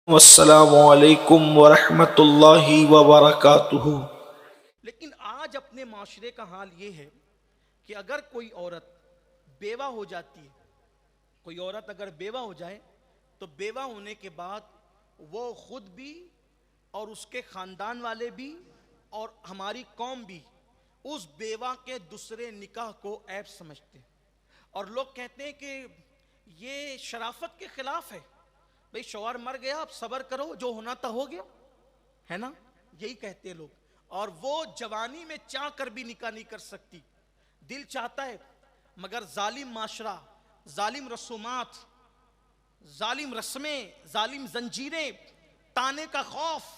والسلام علیکم ورحمۃ اللہ وبرکاتہ۔ لیکن آج اپنے معاشرے کا حال یہ ہے کہ اگر کوئی عورت بیوہ ہو جاتی ہے، کوئی عورت اگر بیوہ ہو جائے تو بیوہ ہونے کے بعد وہ خود بھی اور اس کے خاندان والے بھی اور ہماری قوم بھی اس بیوہ کے دوسرے نکاح کو عیب سمجھتے ہیں، اور لوگ کہتے ہیں کہ یہ شرافت کے خلاف ہے۔ بھئی شوہر مر گیا، اب صبر کرو، جو ہونا تھا ہو گیا، ہے نا؟ یہی کہتے ہیں لوگ۔ اور وہ جوانی میں چاہ کر بھی نکاح نہیں کر سکتی، دل چاہتا ہے، مگر ظالم معاشرہ، ظالم رسومات، ظالم رسمیں، ظالم زنجیریں، تانے کا خوف،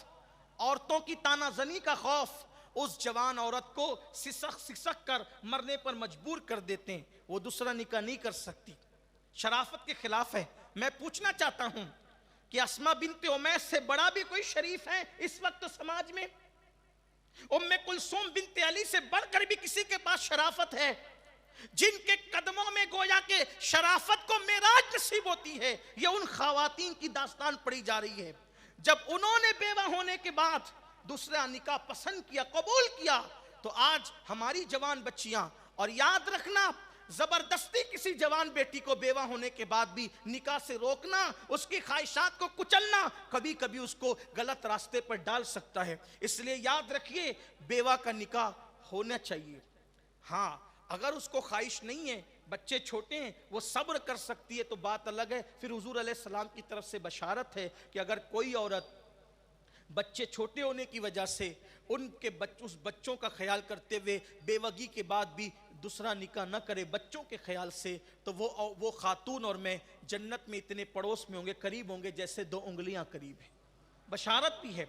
عورتوں کی تانہ زنی کا خوف اس جوان عورت کو سسک سسک کر مرنے پر مجبور کر دیتے ہیں، وہ دوسرا نکاح نہیں کر سکتی۔ شرافت کے خلاف ہے۔ میں پوچھنا چاہتا ہوں کہ اسماء بنت امیس سے بڑا بھی کوئی شریف ہے اس وقت سماج میں؟ ام کلثوم بنت علی سے بڑھ کر بھی کسی کے پاس شرافت ہے؟ جن کے قدموں میں گویا کہ شرافت کو معراج نصیب ہوتی ہے، یہ ان خواتین کی داستان پڑھی جا رہی ہے۔ جب انہوں نے بیوہ ہونے کے بعد دوسرا نکاح پسند کیا، قبول کیا، تو آج ہماری جوان بچیاں، اور یاد رکھنا، زبردستی کسی جوان بیٹی کو بیوہ ہونے کے بعد بھی نکاح سے روکنا، اس کی خواہشات کو کچلنا، کبھی کبھی اس کو غلط راستے پر ڈال سکتا ہے۔ اس لیے یاد رکھیے، بیوہ کا نکاح ہونا چاہیے۔ ہاں، اگر اس کو خواہش نہیں ہے، بچے چھوٹے ہیں، وہ صبر کر سکتی ہے تو بات الگ ہے۔ پھر حضور علیہ السلام کی طرف سے بشارت ہے کہ اگر کوئی عورت بچے چھوٹے ہونے کی وجہ سے اس بچوں کا خیال کرتے ہوئے بیوگی کے بعد بھی دوسرا نکاح نہ کرے بچوں کے خیال سے، تو وہ خاتون اور میں جنت میں اتنے پڑوس میں ہوں گے، قریب ہوں گے جیسے دو انگلیاں قریب ہیں۔ بشارت بھی ہے۔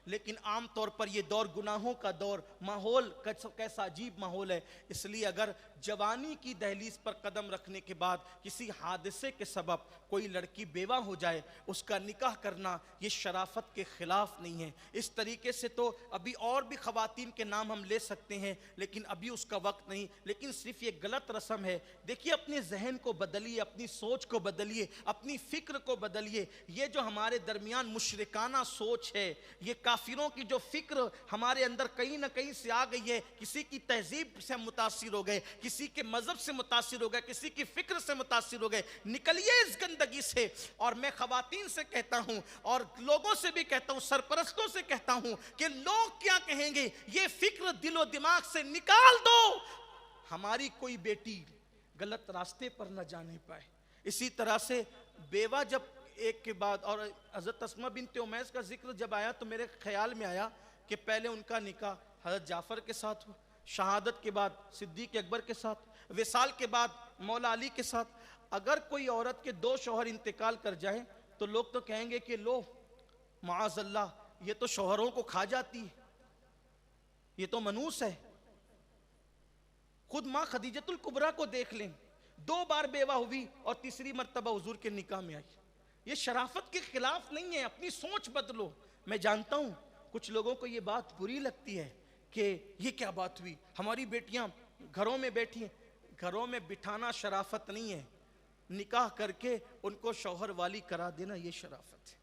لیکن عام طور پر یہ دور گناہوں کا دور، ماحول کیسا عجیب ماحول ہے۔ اس لیے اگر جوانی کی دہلیز پر قدم رکھنے کے بعد کسی حادثے کے سبب کوئی لڑکی بیوہ ہو جائے، اس کا نکاح کرنا یہ شرافت کے خلاف نہیں ہے۔ اس طریقے سے تو ابھی اور بھی خواتین کے نام ہم لے سکتے ہیں، لیکن ابھی اس کا وقت نہیں۔ لیکن صرف یہ غلط رسم ہے۔ دیکھیے، اپنے ذہن کو بدلیے، اپنی سوچ کو بدلیے، اپنی فکر کو بدلیے۔ یہ جو ہمارے درمیان مشرکانہ سوچ ہے، یہ کافروں کی جو فکر ہمارے اندر کہیں نہ کہیں سے آ گئی ہے، کسی کی تہذیب سے ہم متاثر ہو گئے، کسی کے مذہب سے متاثر ہو گئے، کسی کی فکر سے متاثر ہو گئے، نکلیے اس گندگی سے۔ اور میں خواتین سے کہتا ہوں اور لوگوں سے بھی کہتا ہوں، سرپرستوں سے کہتا ہوں کہ لوگ کیا کہیں گے، یہ فکر دل و دماغ سے نکال دو، ہماری کوئی بیٹی غلط راستے پر نہ جانے پائے۔ اسی طرح سے بیوہ جب ایک کے بعد، اور حضرت اسماء بنت امیس کا ذکر جب آیا تو میرے خیال میں آیا کہ پہلے ان کا نکاح حضرت جعفر کے ساتھ ہوا، شہادت کے بعد صدیق اکبر کے ساتھ، وصال کے بعد مولا علی کے ساتھ۔ اگر کوئی عورت کے دو شوہر انتقال کر جائیں تو لوگ تو کہیں گے کہ لو معاذ اللہ، یہ تو شوہروں کو کھا جاتی ہے، یہ تو منوس ہے۔ خود ماں خدیجۃ الکبریٰ کو دیکھ لیں، 2 بار بیوہ ہوئی اور تیسری مرتبہ حضور کے نکاح میں آئی۔ یہ شرافت کے خلاف نہیں ہے، اپنی سوچ بدلو۔ میں جانتا ہوں کچھ لوگوں کو یہ بات بری لگتی ہے کہ یہ کیا بات ہوئی، ہماری بیٹیاں گھروں میں بیٹھی ہیں۔ گھروں میں بٹھانا شرافت نہیں ہے، نکاح کر کے ان کو شوہر والی کرا دینا یہ شرافت ہے۔